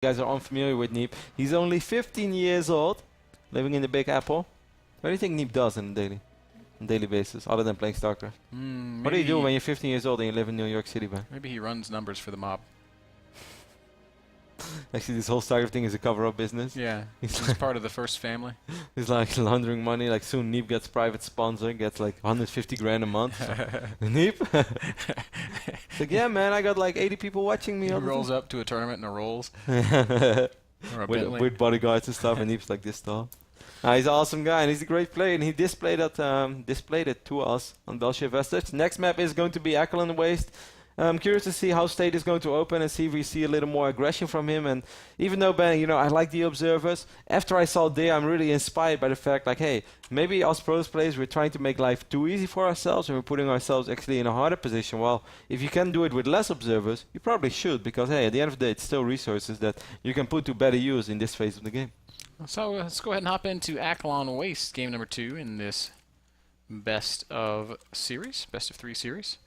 You guys are unfamiliar with Neeb. He's only 15 years old, living in the Big Apple. What do you think Neeb does on a daily basis, other than playing StarCraft? What do you do when you're 15 years old and you live in New York City, man? Maybe he runs numbers for the mob. Actually, this whole StarCraft thing is a cover-up business. Yeah, he's part of the first family. He's like laundering money. Like soon, Neeb gets private sponsor, gets like 150 grand a month. So Neeb, it's like, yeah, man, I got like 80 people watching me. He rolls up to a tournament in a Rolls. with bodyguards and stuff, and Neeb's like this tall. He's an awesome guy, and he's a great player, and he displayed it to us on Belgian Vestige. Next map is going to be Acheron Waste. I'm curious to see how State is going to open and see if we see a little more aggression from him. And even though, Ben, you know, I like the observers, after I saw there, I'm really inspired by the fact, like, hey, maybe us pros players, we're trying to make life too easy for ourselves, and we're putting ourselves actually in a harder position. Well, if you can do it with less observers, you probably should, because, hey, at the end of the day, it's still resources that you can put to better use in this phase of the game. So let's go ahead and hop into Acheron Waste, game number 2 in this best of 3 series.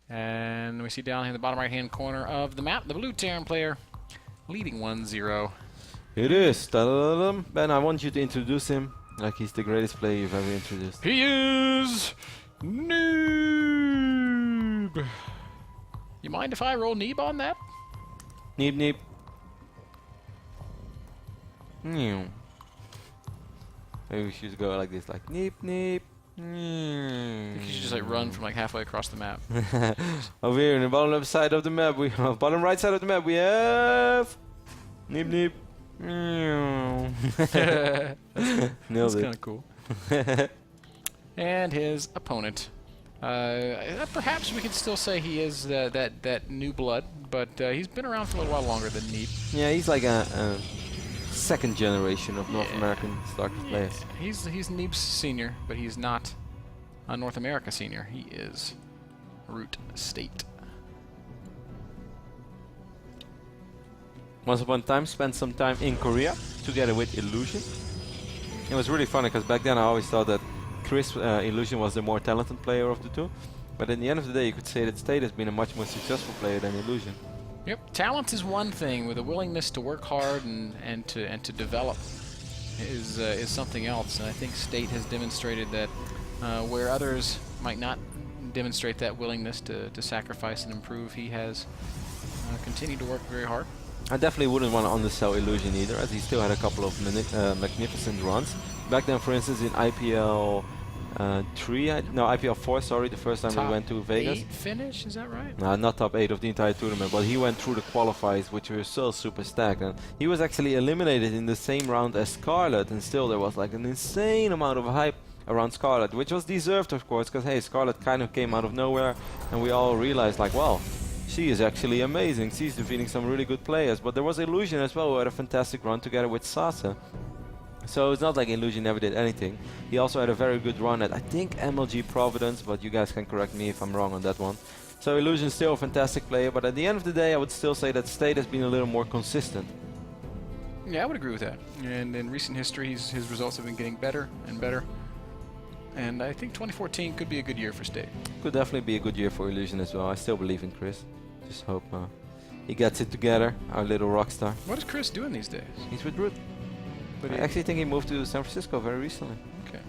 And we see down here in the bottom right-hand corner of the map, the blue Terran player leading 1-0. It is. Ta-da-da-dum. Ben, I want you to introduce him like he's the greatest player you've ever introduced. He is Neeb. You mind if I roll Neeb on that? Neeb, Neeb. Maybe we should go like this, like Neeb, Neeb. You should just like run from like halfway across the map. Over here in the bottom left side of the map, bottom right side of the map, we have Neeb, Neeb. That's kind of cool. And his opponent. Perhaps we could still say he is that new blood, but he's been around for a little while longer than Neeb. Yeah, he's like a second generation of North American StarCraft players. He's Neeb's senior, but he's not a North America senior. He is Root State. Once upon a time, spent some time in Korea together with Illusion. It was really funny because back then I always thought that Chris Illusion was the more talented player of the two. But at the end of the day, you could say that State has been a much more successful player than Illusion. Yep, talent is one thing, with a willingness to work hard and to develop is something else. And I think State has demonstrated that where others might not demonstrate that willingness to sacrifice and improve, he has continued to work very hard. I definitely wouldn't want to undersell Illusion either, as he still had a couple of magnificent runs. Back then, for instance, in IPL 3, no, IPL 4, sorry, the first time we went to Vegas. Top 8 finish, is that right? No, not top 8 of the entire tournament, but he went through the qualifiers, which were so super stacked. And he was actually eliminated in the same round as Scarlet, and still there was like an insane amount of hype around Scarlet, which was deserved, of course, because hey, Scarlet kind of came out of nowhere, and we all realized like, well, she is actually amazing. She's defeating some really good players. But there was Illusion as well, who had a fantastic run together with Sasa. So it's not like Illusion never did anything. He also had a very good run at, I think, MLG Providence, but you guys can correct me if I'm wrong on that one. So Illusion's still a fantastic player, but at the end of the day, I would still say that State has been a little more consistent. Yeah, I would agree with that. And in recent history, his results have been getting better and better. And I think 2014 could be a good year for State. Could definitely be a good year for Illusion as well. I still believe in Chris. Just hope he gets it together, our little rock star. What is Chris doing these days? He's with Root. But I actually think he moved to San Francisco very recently. Okay.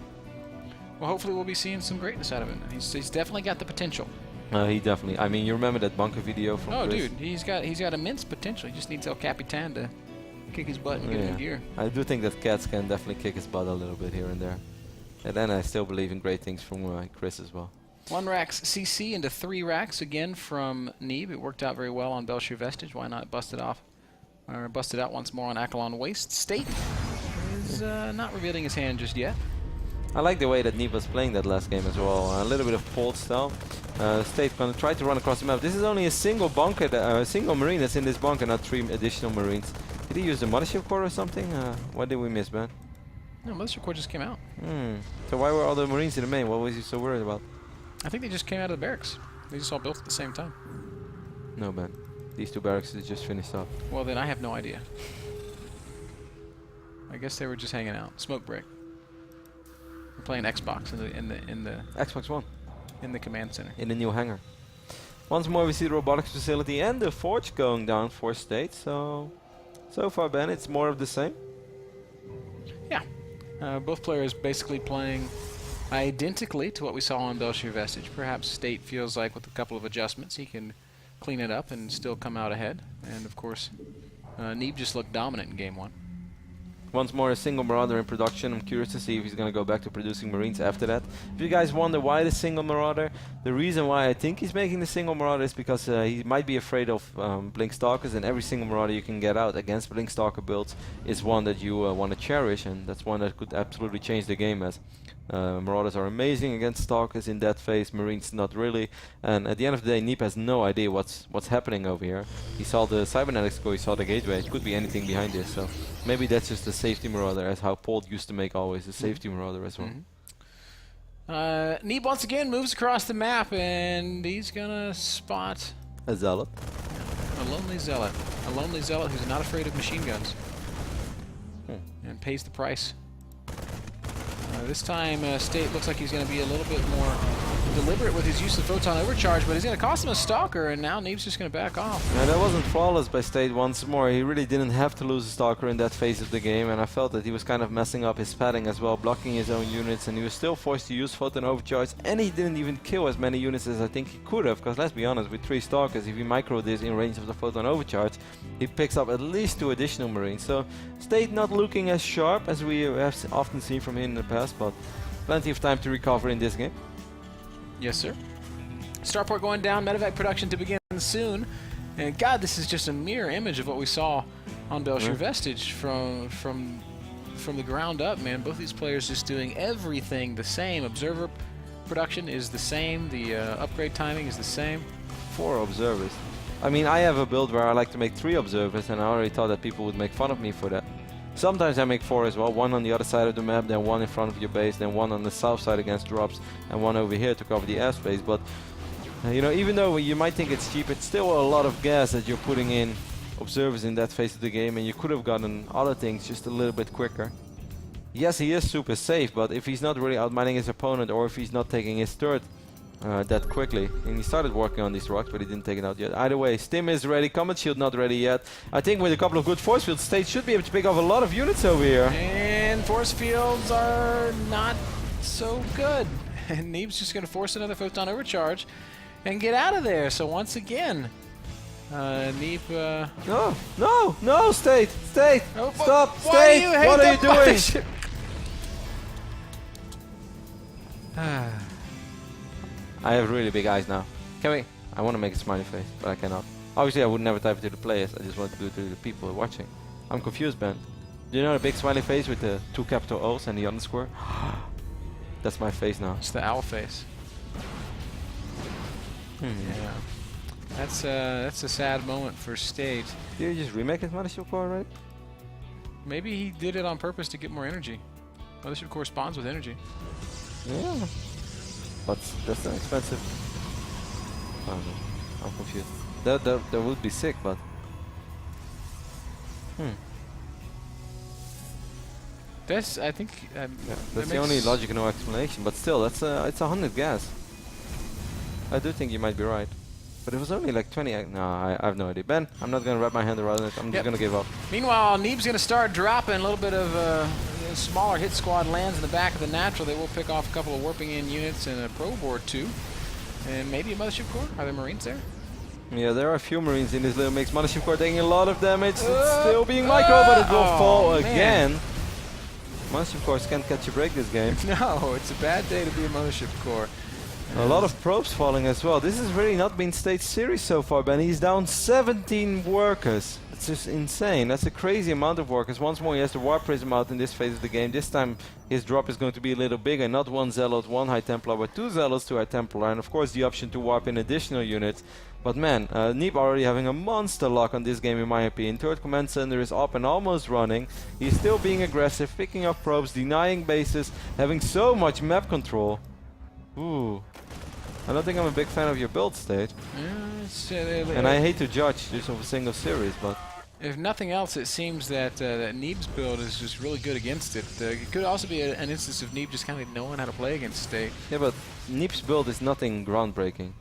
Well, hopefully we'll be seeing some greatness out of him. He's definitely got the potential. He definitely. I mean, you remember that bunker video from Chris? Dude, he's got immense potential. He just needs El Capitan to kick his butt and get him in gear. I do think that Cats can definitely kick his butt a little bit here and there. And then I still believe in great things from Chris as well. 1 racks CC into 3 racks again from Neeb. It worked out very well on Belcher Vestige. Why not bust it off? Or bust it out once more on Acheron Waste. State is not revealing his hand just yet. I like the way that Neeb was playing that last game as well. A little bit of pole style. State gonna try to run across the map. This is only a single bunker, a single marine that's in this bunker, not 3 additional marines. Did he use the mothership core or something? What did we miss, man? No, mothership core just came out. So why were all the marines in the main? What was he so worried about? I think they just came out of the barracks. They just all built at the same time. No, man. These 2 barracks just finished up. Well, then I have no idea. I guess they were just hanging out. Smoke break. We're playing Xbox in the Xbox One. In the command center. In the new hangar. Once more we see the robotics facility and the forge going down for State, so So far, Ben, it's more of the same. Yeah. Both players basically playing identically to what we saw on Belshir Vestige. Perhaps State feels like with a couple of adjustments he can clean it up and still come out ahead. And of course, Neeb just looked dominant in game 1. Once more, a single Marauder in production. I'm curious to see if he's going to go back to producing Marines after that. If you guys wonder why the single Marauder, the reason why I think he's making the single Marauder is because he might be afraid of Blink Stalkers, and every single Marauder you can get out against Blink Stalker builds is one that you want to cherish, and that's one that could absolutely change the game. As Marauders are amazing against Stalkers in that phase, Marines not really, and at the end of the day Neeb has no idea what's happening over here. He saw the Cybernetics go, he saw the gateway, it could be anything behind this, so maybe that's just a safety Marauder, as how Paul used to make always a safety Marauder as well. Neeb once again moves across the map, and he's gonna spot A Zealot. a lonely zealot who's not afraid of machine guns, and pays the price. This time, State looks like he's going to be a little bit more deliberate with his use of Photon Overcharge, but he's going to cost him a Stalker, and now Neeb's just going to back off. Yeah, that wasn't flawless by State once more. He really didn't have to lose a Stalker in that phase of the game, and I felt that he was kind of messing up his padding as well, blocking his own units, and he was still forced to use Photon Overcharge, and he didn't even kill as many units as I think he could have, because let's be honest, with 3 Stalkers, if he micro this in range of the Photon Overcharge, he picks up at least 2 additional Marines. So State not looking as sharp as we have often seen from him in the past, but plenty of time to recover in this game. Yes, sir. Starport going down, medevac production to begin soon. And God, this is just a mirror image of what we saw on Belshir Vestige from the ground up, man. Both these players just doing everything the same. Observer production is the same. The upgrade timing is the same. 4 observers. I mean, I have a build where I like to make 3 observers, and I already thought that people would make fun of me for that. Sometimes I make 4 as well, 1 on the other side of the map, then 1 in front of your base, then 1 on the south side against drops, and 1 over here to cover the airspace. But you know, even though you might think it's cheap, it's still a lot of gas that you're putting in observers in that phase of the game, and you could have gotten other things just a little bit quicker. Yes, he is super safe, but if he's not really outmining his opponent, or if he's not taking his turret that quickly, and he started working on these rocks, but he didn't take it out yet. Either way, Stim is ready, Comet Shield not ready yet. I think with a couple of good force fields, State should be able to pick off a lot of units over here. And force fields are not so good. And Neeb's just going to force another Photon Overcharge and get out of there. So once again, Neeb... No, State! Oh, Stop! Why State! What are you doing? I have really big eyes now. Can we? I want to make a smiley face, but I cannot. Obviously, I would never type it to the players. I just want to do it to the people watching. I'm confused, Ben. Do you know the big smiley face with the 2 capital O's and the underscore? That's my face now. It's the owl face. Yeah. That's a sad moment for State. Did you just remake his Mothership Core, right? Maybe he did it on purpose to get more energy. Mothership corresponds with energy. Yeah. But that's an expensive. I don't know. I'm confused. That would be sick, but. That's, I think. Yeah, that's the only logical explanation. But still, it's 100 gas. I do think you might be right. But it was only like 20. No, I have no idea. Ben, I'm not gonna wrap my hand around it. I'm just gonna give up. Meanwhile, Neeb's gonna start dropping a little bit of. Smaller hit squad lands in the back of the natural. They will pick off a couple of warping in units and a probe or 2. And maybe a Mothership Core. Are there Marines there? Yeah, there are a few Marines in this little mix. Mothership Core taking a lot of damage. It's still being micro, but it will fall again. Mothership Cores can't catch a break this game. No, it's a bad day to be a Mothership Core. A lot of probes falling as well. This has really not been State's series so far, Ben. He's down 17 workers. It's just insane. That's a crazy amount of workers. Once more, he has the Warp Prism out in this phase of the game. This time, his drop is going to be a little bigger. Not 1 Zealot, 1 High Templar, but 2 Zealots, 2 High Templar. And of course, the option to warp in additional units. But man, Neeb already having a monster lock on this game in my opinion. Third Command Center is up and almost running. He's still being aggressive, picking up probes, denying bases, having so much map control. Ooh. I don't think I'm a big fan of your build, State. And I hate to judge just of a single series, but... If nothing else, it seems that that Neeb's build is just really good against it. It could also be an instance of Neeb just kind of knowing how to play against State. Yeah, but Neeb's build is nothing groundbreaking.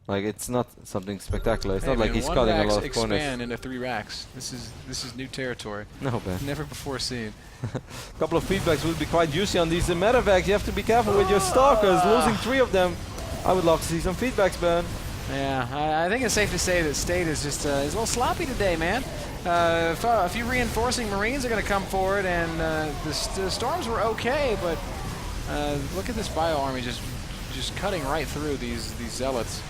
Like, it's not something spectacular. It's Hey, not like man, he's one cutting a racks lot of corners. expand into 3 racks. This is new territory. No, man. Never before seen. A couple of feedbacks would be quite juicy on these medevacs. You have to be careful with your stalkers. Losing 3 of them. I would love to see some feedbacks, Ben. Yeah, I think it's safe to say that State is just is a little sloppy today, man. A few reinforcing Marines are going to come forward, and the storms were okay, but look at this bio army just cutting right through these zealots.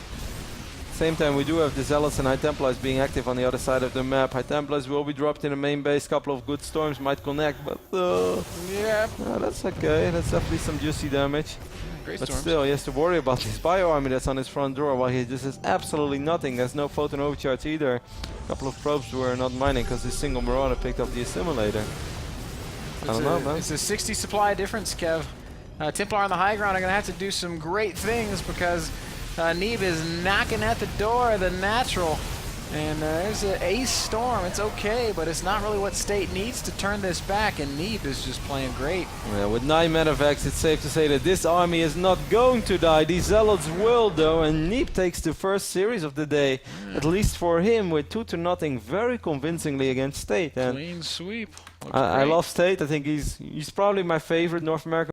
Same time, we do have the Zealots and High Templars being active on the other side of the map. High Templars will be dropped in the main base. Couple of good storms might connect, but yeah, no, that's okay. That's definitely some juicy damage. great But storms. still, he has to worry about this bio army that's on his front door, while he just has absolutely nothing. There's no photon overcharge either. A couple of probes were not mining because this single Marauder picked up the assimilator. I don't know, man. It's a 60 supply difference, Kev. Templar on the high ground are going to have to do some great things because Neeb is knocking at the door of the natural. And there's an ace storm. It's okay, but it's not really what State needs to turn this back, and Neeb is just playing great. Yeah, with 9 medevacs, it's safe to say that this army is not going to die. These Zealots will, though, and Neeb takes the first series of the day, at least for him, with 2-0 very convincingly against State. And Clean sweep. Looks I great. love State. I think he's probably my favorite North American